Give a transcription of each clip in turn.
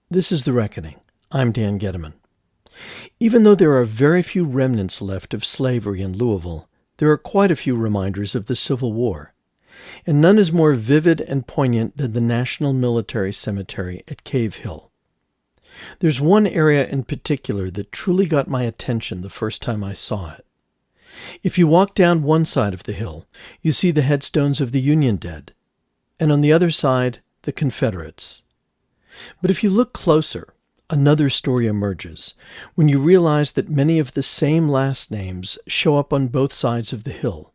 This is The Reckoning. I'm Dan Getteman. Even though there are very few remnants left of slavery in Louisville, there are quite a few reminders of the Civil War. And none is more vivid and poignant than the National Military Cemetery at Cave Hill. There's one area in particular that truly got my attention the first time I saw it. If you walk down one side of the hill, you see the headstones of the Union dead, and on the other side, the Confederates. But if you look closer, another story emerges when you realize that many of the same last names show up on both sides of the hill,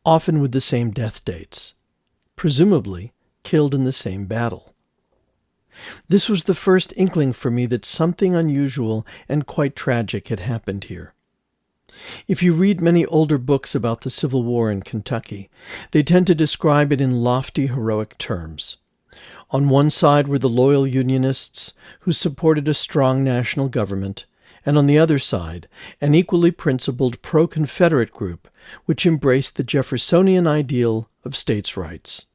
often with the same death dates, presumably killed in the same battle. This was the first inkling for me that something unusual and quite tragic had happened here. If you read many older books about the Civil War in Kentucky, they tend to describe it in lofty, heroic terms. On one side were the loyal Unionists who supported a strong national government, and on the other side, an equally principled pro-Confederate group which embraced the Jeffersonian ideal of states' rights.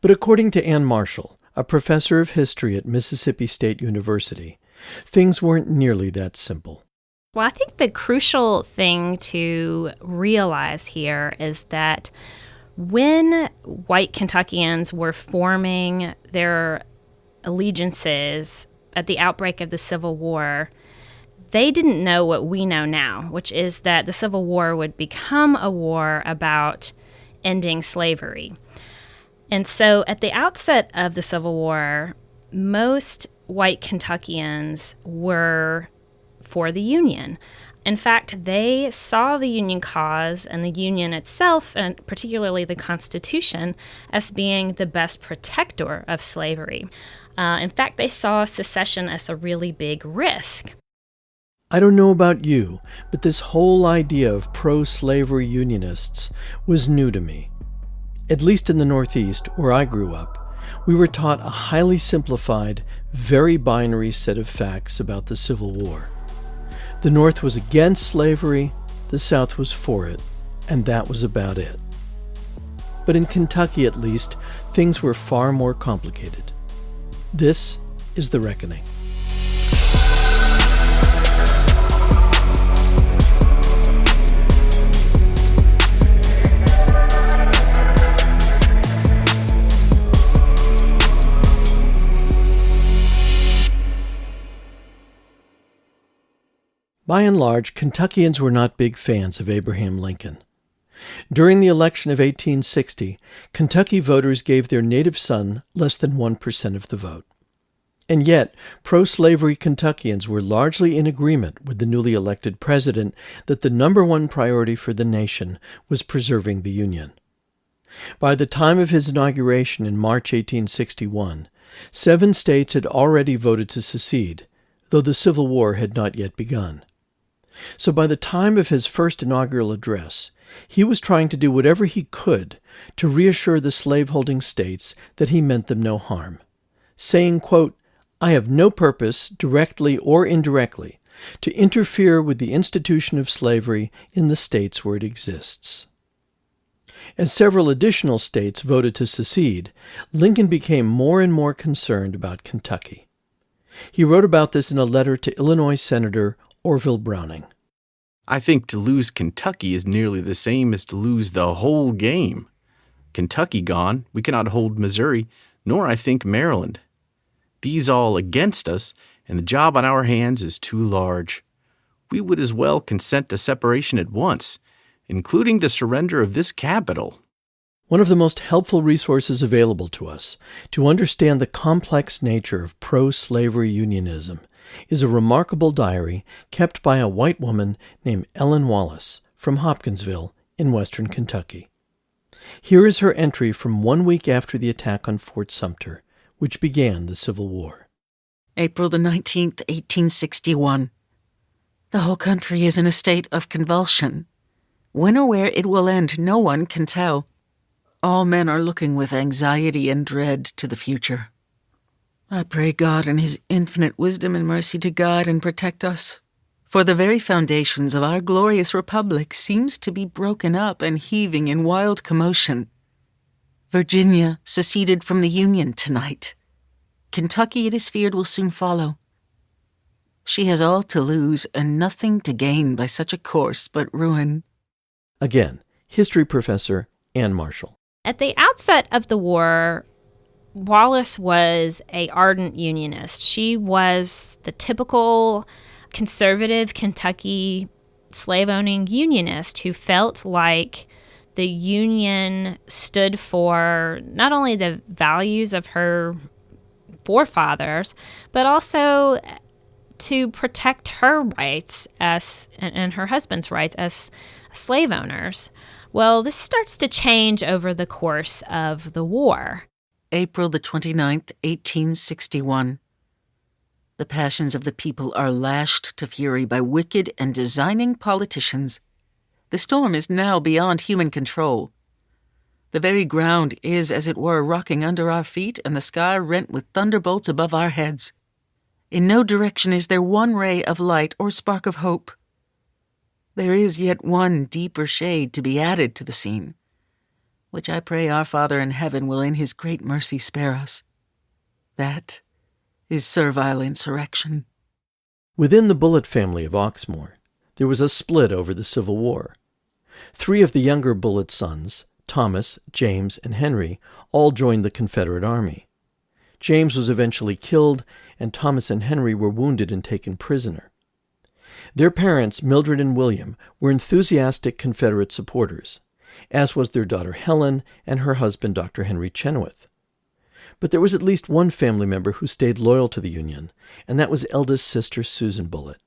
But according to Ann Marshall, a professor of history at Mississippi State University, things weren't nearly that simple. Well, I think the crucial thing to realize here is that when white Kentuckians were forming their allegiances at the outbreak of the Civil War, they didn't know what we know now, which is that the Civil War would become a war about ending slavery. And so at the outset of the Civil War, most white Kentuckians were for the Union. In fact, they saw the Union cause and the Union itself, and particularly the Constitution, as being the best protector of slavery. In fact, they saw secession as a really big risk. I don't know about you, but this whole idea of pro-slavery Unionists was new to me. At least in the Northeast, where I grew up, we were taught a highly simplified, very binary set of facts about the Civil War. The North was against slavery, the South was for it, and that was about it. But in Kentucky, at least, things were far more complicated. This is The Reckoning. By and large, Kentuckians were not big fans of Abraham Lincoln. During the election of 1860, Kentucky voters gave their native son less than 1% of the vote. And yet, pro-slavery Kentuckians were largely in agreement with the newly elected president that the number one priority for the nation was preserving the Union. By the time of his inauguration in March 1861, 7 states had already voted to secede, though the Civil War had not yet begun. So by the time of his first inaugural address, he was trying to do whatever he could to reassure the slaveholding states that he meant them no harm, saying, quote, "I have no purpose, directly or indirectly, to interfere with the institution of slavery in the states where it exists." As several additional states voted to secede, Lincoln became more and more concerned about Kentucky. He wrote about this in a letter to Illinois Senator Orville Browning. "I think to lose Kentucky is nearly the same as to lose the whole game. Kentucky gone, we cannot hold Missouri, nor I think Maryland. These all against us, and the job on our hands is too large. We would as well consent to separation at once, including the surrender of this capital." One of the most helpful resources available to us to understand the complex nature of pro-slavery unionism is a remarkable diary kept by a white woman named Ellen Wallace from Hopkinsville in western Kentucky. Here is her entry from 1 week after the attack on Fort Sumter, which began the Civil War. April the 19th, 1861. The whole country is in a state of convulsion. When or where it will end, no one can tell. All men are looking with anxiety and dread to the future. I pray God in His infinite wisdom and mercy to guide and protect us, for the very foundations of our glorious republic seems to be broken up and heaving in wild commotion. Virginia seceded from the Union tonight. Kentucky, it is feared, will soon follow. She has all to lose and nothing to gain by such a course but ruin. Again, history professor Anne Marshall. At the outset of the war, Wallace was an ardent Unionist. She was the typical conservative Kentucky slave-owning Unionist who felt like the Union stood for not only the values of her forefathers, but also to protect her rights and her husband's rights as slave owners. Well, this starts to change over the course of the war. April the 29th, 1861. The passions of the people are lashed to fury by wicked and designing politicians. The storm is now beyond human control. The very ground is, as it were, rocking under our feet, and the sky rent with thunderbolts above our heads. In no direction is there one ray of light or spark of hope. There is yet one deeper shade to be added to the scene, which I pray our Father in heaven will in his great mercy spare us. That is servile insurrection. Within the Bullitt family of Oxmoor, there was a split over the Civil War. 3 of the younger Bullitt sons, Thomas, James, and Henry, all joined the Confederate Army. James was eventually killed, and Thomas and Henry were wounded and taken prisoner. Their parents, Mildred and William, were enthusiastic Confederate supporters, as was their daughter Helen and her husband, Dr. Henry Chenoweth. But there was at least one family member who stayed loyal to the Union, and that was eldest sister Susan Bullitt,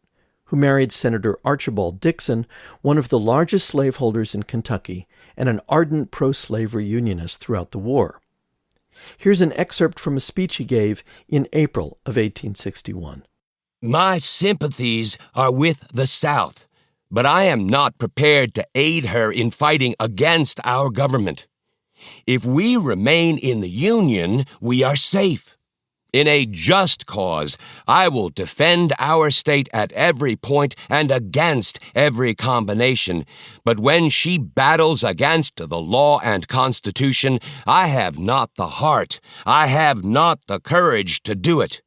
who married Senator Archibald Dixon, one of the largest slaveholders in Kentucky and an ardent pro-slavery Unionist throughout the war. Here's an excerpt from a speech he gave in April of 1861. My sympathies are with the South, but I am not prepared to aid her in fighting against our government. If we remain in the Union, we are safe. In a just cause, I will defend our state at every point and against every combination. But when she battles against the law and Constitution, I have not the heart, I have not the courage to do it.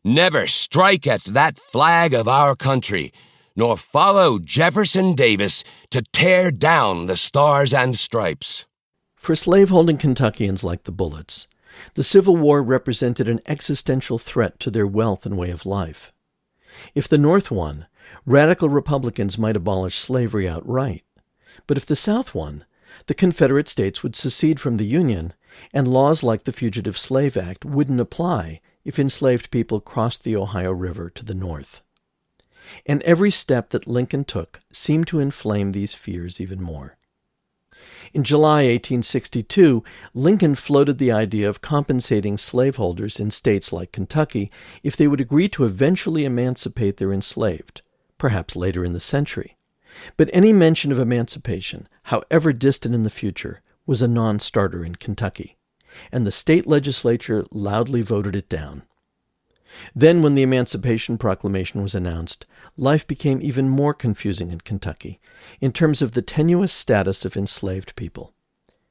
Never strike at that flag of our country, nor follow Jefferson Davis to tear down the stars and stripes. For slaveholding Kentuckians like the Bullitts, the Civil War represented an existential threat to their wealth and way of life. If the North won, radical Republicans might abolish slavery outright. But if the South won, the Confederate States would secede from the Union, and laws like the Fugitive Slave Act wouldn't apply if enslaved people crossed the Ohio River to the north. And every step that Lincoln took seemed to inflame these fears even more. In July 1862, Lincoln floated the idea of compensating slaveholders in states like Kentucky if they would agree to eventually emancipate their enslaved, perhaps later in the century. But any mention of emancipation, however distant in the future, was a non-starter in Kentucky, and the state legislature loudly voted it down. Then, when the Emancipation Proclamation was announced, life became even more confusing in Kentucky in terms of the tenuous status of enslaved people.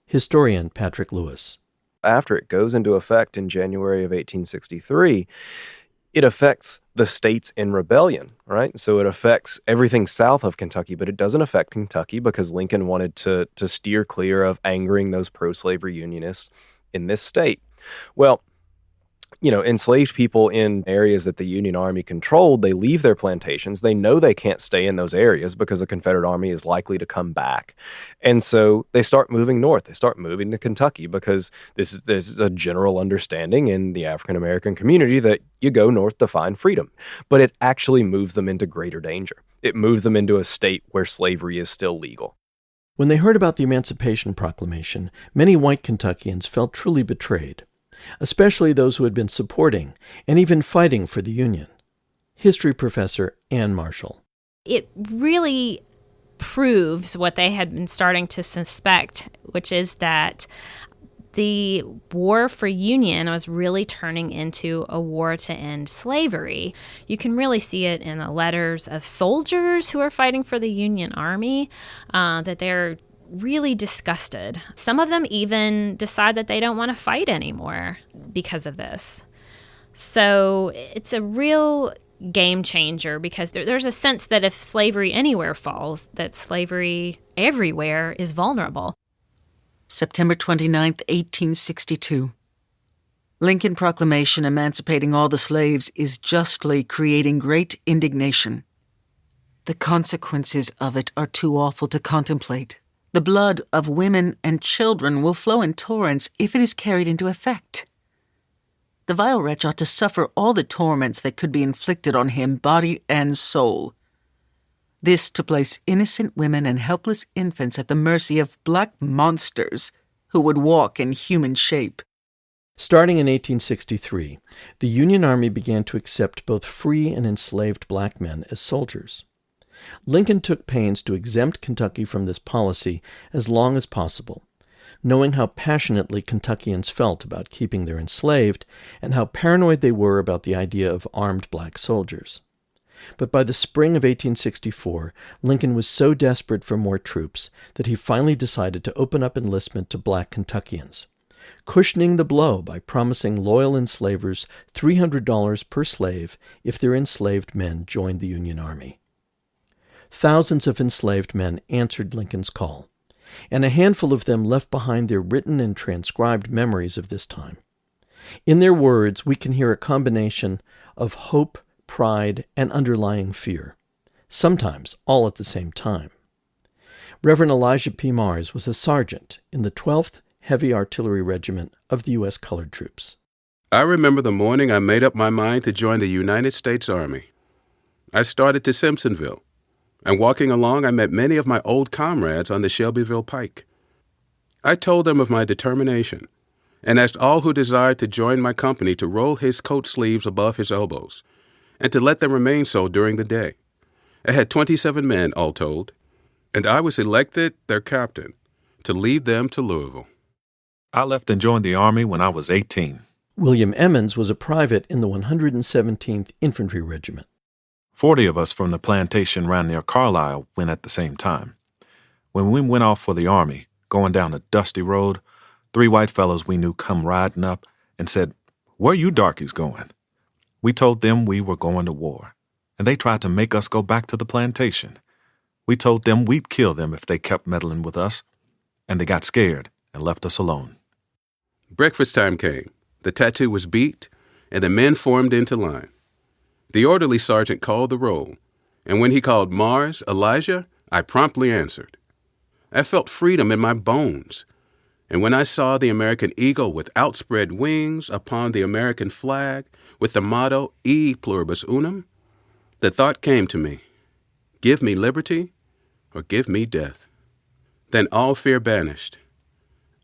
Historian Patrick Lewis. After it goes into effect in January of 1863, it affects the states in rebellion, right? So it affects everything south of Kentucky, but it doesn't affect Kentucky because Lincoln wanted to steer clear of angering those pro-slavery Unionists in this state. Well, enslaved people in areas that the Union Army controlled, they leave their plantations. They know they can't stay in those areas because the Confederate Army is likely to come back. And so they start moving north. They start moving to Kentucky because there's a general understanding in the African-American community that you go north to find freedom. But it actually moves them into greater danger. It moves them into a state where slavery is still legal. When they heard about the Emancipation Proclamation, many white Kentuckians felt truly betrayed, especially those who had been supporting and even fighting for the Union. History professor Anne Marshall. It really proves what they had been starting to suspect, which is that the war for Union was really turning into a war to end slavery. You can really see it in the letters of soldiers who are fighting for the Union Army, that they're really disgusted. Some of them even decide that they don't want to fight anymore because of this. So it's a real game changer because there's a sense that if slavery anywhere falls, that slavery everywhere is vulnerable. September 29th, 1862. Lincoln Proclamation emancipating all the slaves is justly creating great indignation. The consequences of it are too awful to contemplate. The blood of women and children will flow in torrents if it is carried into effect. The vile wretch ought to suffer all the torments that could be inflicted on him, body and soul. This to place innocent women and helpless infants at the mercy of black monsters who would walk in human shape. Starting in 1863, the Union Army began to accept both free and enslaved black men as soldiers. Lincoln took pains to exempt Kentucky from this policy as long as possible, knowing how passionately Kentuckians felt about keeping their enslaved and how paranoid they were about the idea of armed black soldiers. But by the spring of 1864, Lincoln was so desperate for more troops that he finally decided to open up enlistment to black Kentuckians, cushioning the blow by promising loyal enslavers $300 per slave if their enslaved men joined the Union Army. Thousands of enslaved men answered Lincoln's call, and a handful of them left behind their written and transcribed memories of this time. In their words, we can hear a combination of hope, pride, and underlying fear, sometimes all at the same time. Reverend Elijah P. Mars was a sergeant in the 12th Heavy Artillery Regiment of the U.S. Colored Troops. I remember the morning I made up my mind to join the United States Army. I started to Simpsonville, and walking along I met many of my old comrades on the Shelbyville Pike. I told them of my determination and asked all who desired to join my company to roll his coat sleeves above his elbows and to let them remain so during the day. I had 27 men, all told, and I was elected their captain to lead them to Louisville. I left and joined the Army when I was 18. William Emmons was a private in the 117th Infantry Regiment. 40 of us from the plantation ran near Carlisle went at the same time. When we went off for the Army, going down a dusty road, 3 white fellows we knew come riding up and said, "Where you darkies going?" We told them we were going to war, and they tried to make us go back to the plantation. We told them we'd kill them if they kept meddling with us, and they got scared and left us alone. Breakfast time came. The tattoo was beat, and the men formed into line. The orderly sergeant called the roll, and when he called Mars, Elijah, I promptly answered. I felt freedom in my bones, and when I saw the American eagle with outspread wings upon the American flag with the motto E pluribus unum, the thought came to me, give me liberty or give me death. Then all fear vanished.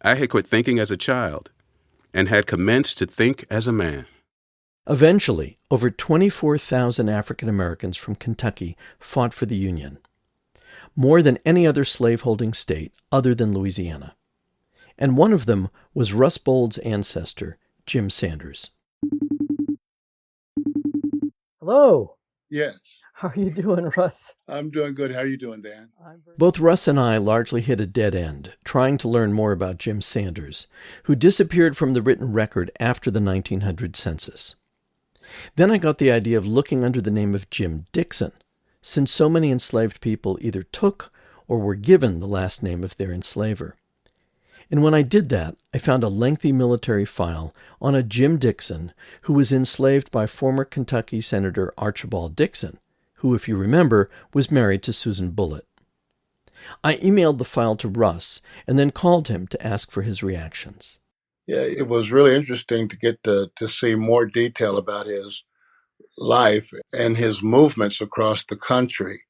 I had quit thinking as a child and had commenced to think as a man. Eventually, over 24,000 African Americans from Kentucky fought for the Union, more than any other slaveholding state other than Louisiana. And one of them was Russ Bold's ancestor, Jim Sanders. Hello. Yes. How are you doing, Russ? I'm doing good. How are you doing, Dan? Both Russ and I largely hit a dead end, trying to learn more about Jim Sanders, who disappeared from the written record after the 1900 census. Then I got the idea of looking under the name of Jim Dixon, since so many enslaved people either took or were given the last name of their enslaver. And when I did that, I found a lengthy military file on a Jim Dixon who was enslaved by former Kentucky Senator Archibald Dixon, who, if you remember, was married to Susan Bullitt. I emailed the file to Russ and then called him to ask for his reactions. Yeah, it was really interesting to get to see more detail about his life and his movements across the country,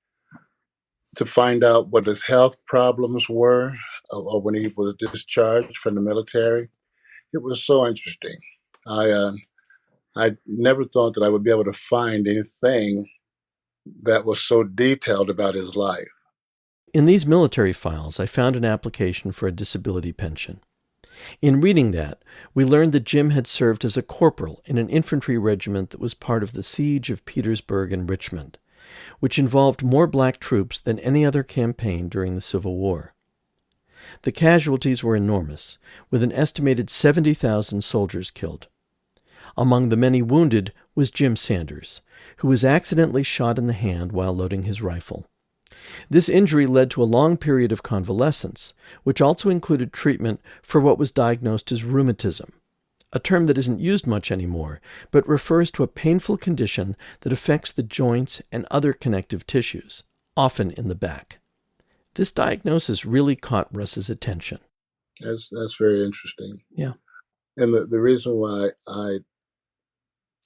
to find out what his health problems were or when he was discharged from the military. It was so interesting. I never thought that I would be able to find anything that was so detailed about his life. In these military files, I found an application for a disability pension. In reading that, we learned that Jim had served as a corporal in an infantry regiment that was part of the siege of Petersburg and Richmond, which involved more black troops than any other campaign during the Civil War. The casualties were enormous, with an estimated 70,000 soldiers killed. Among the many wounded was Jim Sanders, who was accidentally shot in the hand while loading his rifle. This injury led to a long period of convalescence, which also included treatment for what was diagnosed as rheumatism, a term that isn't used much anymore, but refers to a painful condition that affects the joints and other connective tissues, often in the back. This diagnosis really caught Russ's attention. That's very interesting. Yeah. And the reason why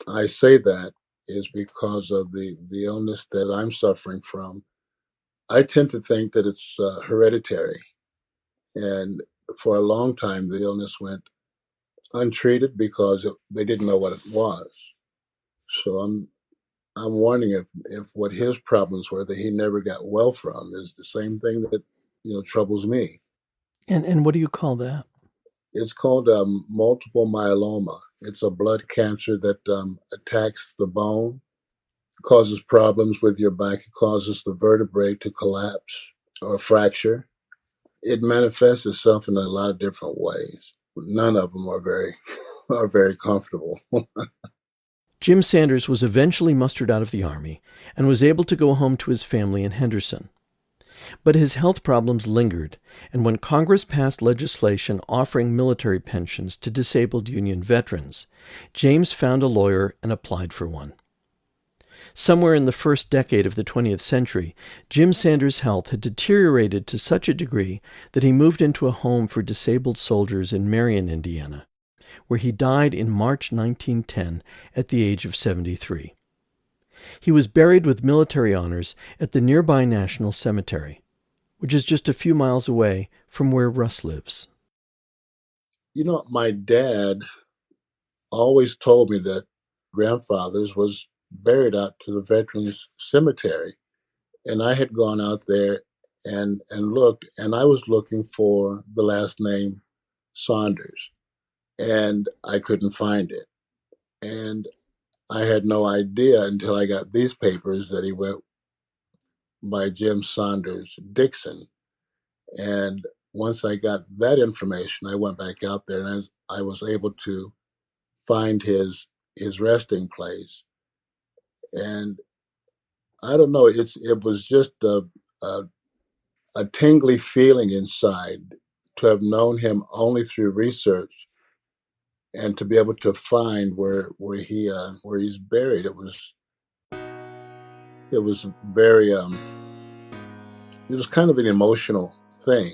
I say that is because of the illness that I'm suffering from. I tend to think that it's hereditary. And for a long time, the illness went untreated because they didn't know what it was. So I'm wondering if what his problems were that he never got well from is the same thing that troubles me. And what do you call that? It's called multiple myeloma. It's a blood cancer that attacks the bone, causes problems with your back. It causes the vertebrae to collapse or fracture. It manifests itself in a lot of different ways. None of them are very comfortable. Jim Sanders was eventually mustered out of the Army and was able to go home to his family in Henderson. But his health problems lingered, and when Congress passed legislation offering military pensions to disabled Union veterans, James found a lawyer and applied for one. Somewhere in the first decade of the 20th century, Jim Sanders' health had deteriorated to such a degree that he moved into a home for disabled soldiers in Marion, Indiana, where he died in March 1910 at the age of 73. He was buried with military honors at the nearby National Cemetery, which is just a few miles away from where Russ lives. My dad always told me that grandfather's was buried out to the Veterans Cemetery. And I had gone out there and looked, and I was looking for the last name Saunders, and I couldn't find it. And I had no idea until I got these papers that he went by Jim Saunders Dixon. And once I got that information, I went back out there and I was able to find his resting place. And I don't know, it was just a tingly feeling inside to have known him only through research and to be able to find where he's buried. It was very it was kind of an emotional thing.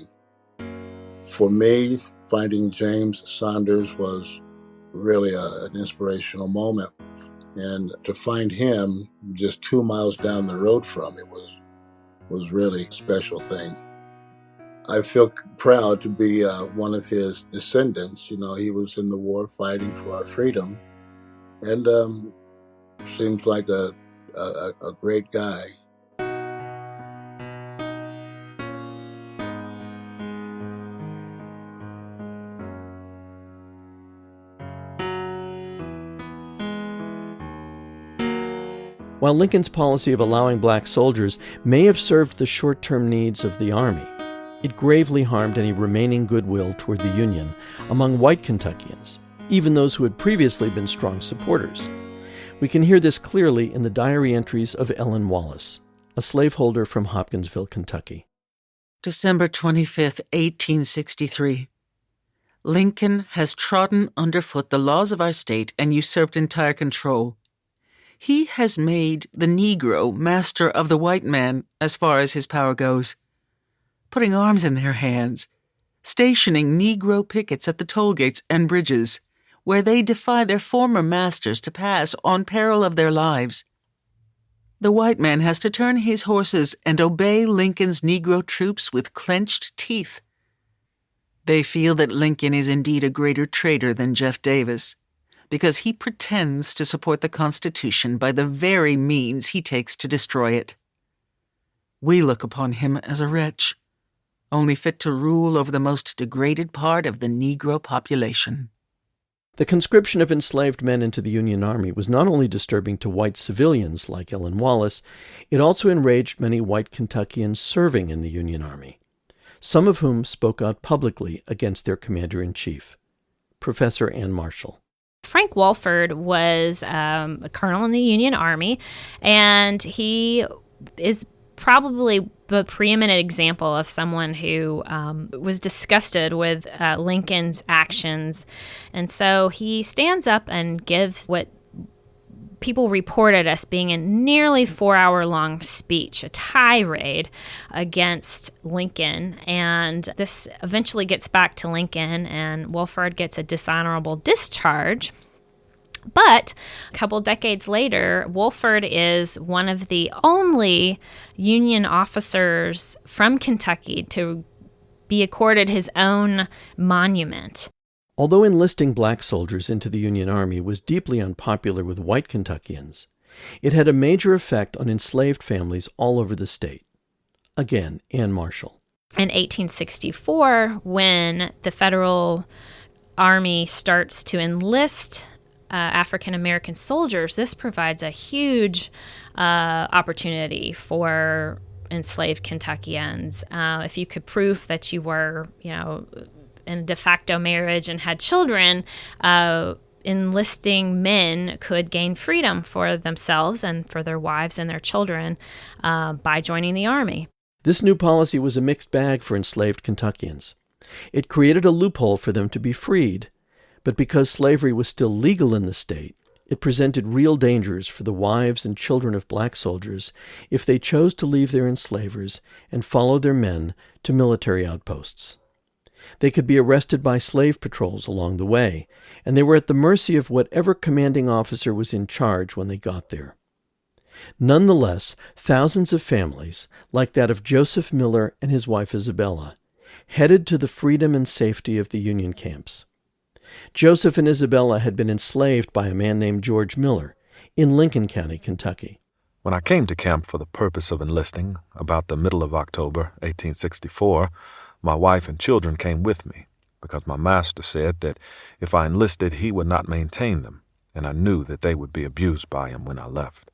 For me, finding James Saunders was really an inspirational moment. And to find him just 2 miles down the road from it was really a special thing. I feel proud to be one of his descendants. He was in the war fighting for our freedom, and seems like a great guy. While Lincoln's policy of allowing black soldiers may have served the short-term needs of the Army, it gravely harmed any remaining goodwill toward the Union among white Kentuckians, even those who had previously been strong supporters. We can hear this clearly in the diary entries of Ellen Wallace, a slaveholder from Hopkinsville, Kentucky. December 25th, 1863. Lincoln has trodden underfoot the laws of our state and usurped entire control. He has made the Negro master of the white man as far as his power goes, putting arms in their hands, stationing Negro pickets at the toll gates and bridges, where they defy their former masters to pass on peril of their lives. The white man has to turn his horses and obey Lincoln's Negro troops with clenched teeth. They feel that Lincoln is indeed a greater traitor than Jeff Davis, because he pretends to support the Constitution by the very means he takes to destroy it. We look upon him as a wretch, only fit to rule over the most degraded part of the Negro population. The conscription of enslaved men into the Union Army was not only disturbing to white civilians like Ellen Wallace, it also enraged many white Kentuckians serving in the Union Army, some of whom spoke out publicly against their commander-in-chief, Professor Ann Marshall. Frank Walford was a colonel in the Union Army, and he is probably the preeminent example of someone who was disgusted with Lincoln's actions. And so he stands up and gives what people reported as being a nearly 4-hour-long speech, a tirade against Lincoln. And this eventually gets back to Lincoln, and Wolford gets a dishonorable discharge. But a couple decades later, Wolford is one of the only Union officers from Kentucky to be accorded his own monument. Although enlisting black soldiers into the Union Army was deeply unpopular with white Kentuckians, it had a major effect on enslaved families all over the state. Again, Ann Marshall. In 1864, when the Federal Army starts to enlist African American soldiers, this provides a huge opportunity for enslaved Kentuckians. If you could prove that you were, in a de facto marriage and had children, enlisting men could gain freedom for themselves and for their wives and their children by joining the Army. This new policy was a mixed bag for enslaved Kentuckians. It created a loophole for them to be freed, but because slavery was still legal in the state, it presented real dangers for the wives and children of black soldiers if they chose to leave their enslavers and follow their men to military outposts. They could be arrested by slave patrols along the way, and they were at the mercy of whatever commanding officer was in charge when they got there. Nonetheless, thousands of families, like that of Joseph Miller and his wife Isabella, headed to the freedom and safety of the Union camps. Joseph and Isabella had been enslaved by a man named George Miller in Lincoln County, Kentucky. When I came to camp for the purpose of enlisting, about the middle of October 1864, my wife and children came with me, because my master said that if I enlisted, he would not maintain them, and I knew that they would be abused by him when I left.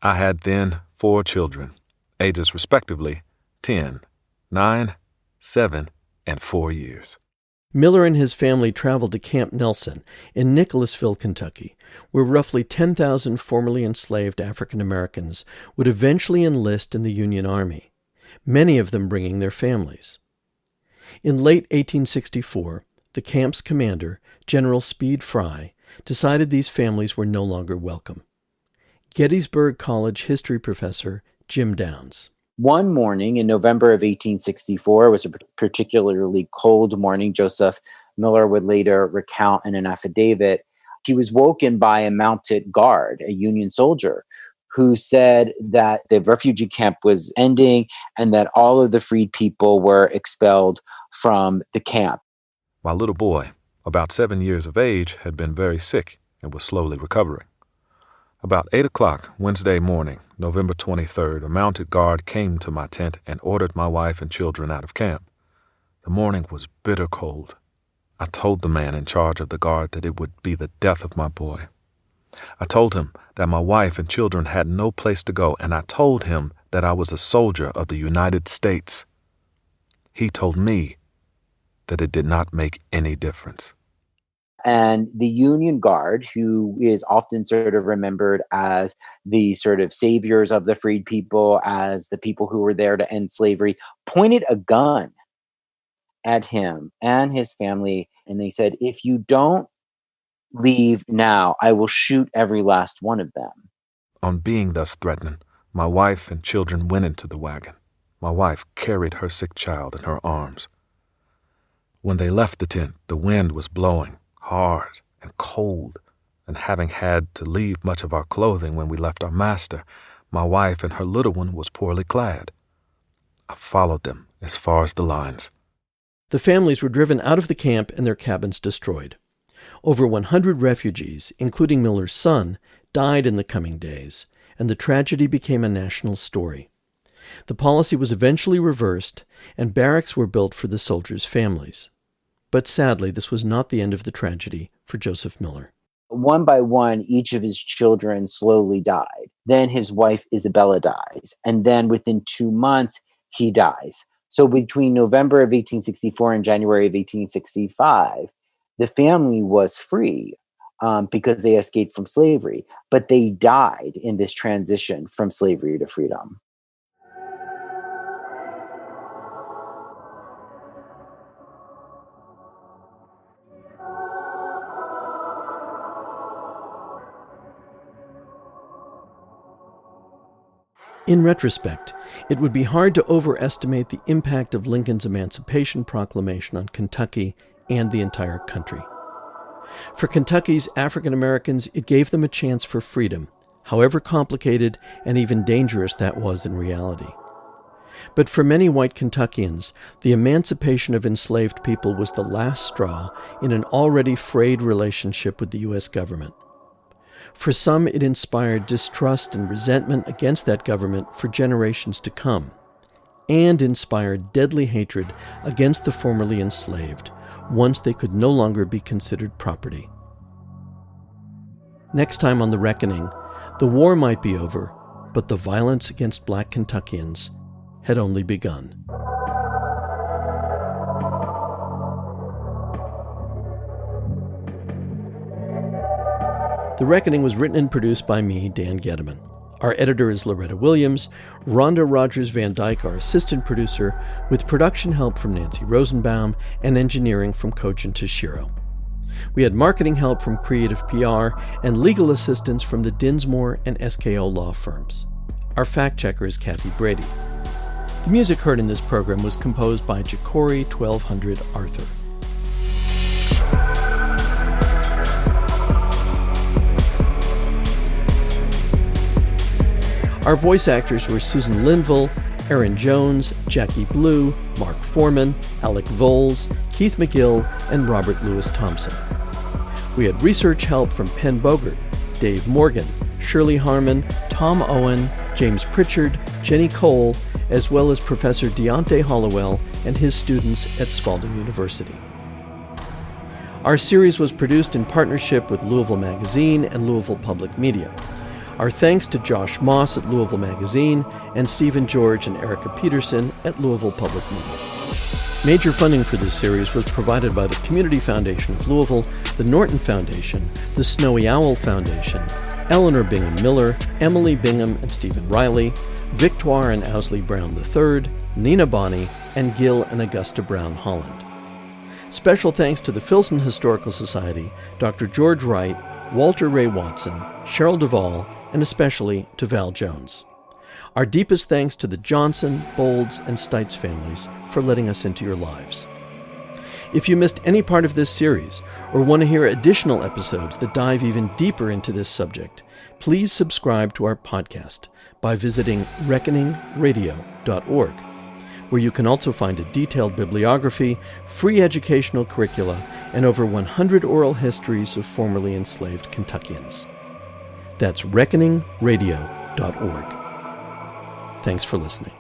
I had then 4 children, ages respectively 10, 9, 7, and 4 years. Miller and his family traveled to Camp Nelson in Nicholasville, Kentucky, where roughly 10,000 formerly enslaved African Americans would eventually enlist in the Union Army, many of them bringing their families. In late 1864, the camp's commander, General Speed Fry, decided these families were no longer welcome. Gettysburg College history professor Jim Downs. One morning in November of 1864, it was a particularly cold morning. Joseph Miller would later recount in an affidavit. He was woken by a mounted guard, a Union soldier, who said that the refugee camp was ending and that all of the freed people were expelled from the camp. My little boy, about 7 years of age, had been very sick and was slowly recovering. About 8 o'clock Wednesday morning, November 23rd, a mounted guard came to my tent and ordered my wife and children out of camp. The morning was bitter cold. I told the man in charge of the guard that it would be the death of my boy. I told him that my wife and children had no place to go, and I told him that I was a soldier of the United States. He told me that it did not make any difference. And the Union Guard, who is often sort of remembered as the sort of saviors of the freed people, as the people who were there to end slavery, pointed a gun at him and his family. And they said, if you don't leave now, I will shoot every last one of them. On being thus threatened, my wife and children went into the wagon. My wife carried her sick child in her arms. When they left the tent, the wind was blowing hard and cold, and having had to leave much of our clothing when we left our master, my wife and her little one was poorly clad. I followed them as far as the lines. The families were driven out of the camp and their cabins destroyed. Over 100 refugees, including Miller's son, died in the coming days, and the tragedy became a national story. The policy was eventually reversed, and barracks were built for the soldiers' families. But sadly, this was not the end of the tragedy for Joseph Miller. One by one, each of his children slowly died. Then his wife, Isabella, dies. And then within 2 months, he dies. So between November of 1864 and January of 1865, the family was free. because they escaped from slavery, but they died in this transition from slavery to freedom. In retrospect, it would be hard to overestimate the impact of Lincoln's Emancipation Proclamation on Kentucky and the entire country. For Kentucky's African Americans, it gave them a chance for freedom, however complicated and even dangerous that was in reality. But for many white Kentuckians, the emancipation of enslaved people was the last straw in an already frayed relationship with the U.S. government. For some, it inspired distrust and resentment against that government for generations to come, and inspired deadly hatred against the formerly enslaved once they could no longer be considered property. Next time on The Reckoning, the war might be over, but the violence against Black Kentuckians had only begun. The Reckoning was written and produced by me, Dan Gettleman. Our editor is Loretta Williams, Rhonda Rogers Van Dyke, our assistant producer, with production help from Nancy Rosenbaum and engineering from Kojin Tashiro. We had marketing help from Creative PR and legal assistance from the Dinsmore and SKO law firms. Our fact checker is Kathy Brady. The music heard in this program was composed by Ja'Cory 1200 Arthur. Our voice actors were Susan Linville, Aaron Jones, Jackie Blue, Mark Foreman, Alec Voles, Keith McGill, and Robert Louis Thompson. We had research help from Penn Bogert, Dave Morgan, Shirley Harmon, Tom Owen, James Pritchard, Jenny Cole, as well as Professor Deontay Hollowell and his students at Spalding University. Our series was produced in partnership with Louisville Magazine and Louisville Public Media. Our thanks to Josh Moss at Louisville Magazine and Stephen George and Erica Peterson at Louisville Public Media. Major funding for this series was provided by the Community Foundation of Louisville, the Norton Foundation, the Snowy Owl Foundation, Eleanor Bingham Miller, Emily Bingham and Stephen Riley, Victoire and Owsley Brown III, Nina Bonney, and Gil and Augusta Brown Holland. Special thanks to the Filson Historical Society, Dr. George Wright, Walter Ray Watson, Cheryl Duvall, and especially to Val Jones. Our deepest thanks to the Johnson, Bolds, and Stites families for letting us into your lives. If you missed any part of this series or want to hear additional episodes that dive even deeper into this subject, please subscribe to our podcast by visiting reckoningradio.org, where you can also find a detailed bibliography, free educational curricula, and over 100 oral histories of formerly enslaved Kentuckians. That's reckoningradio.org. Thanks for listening.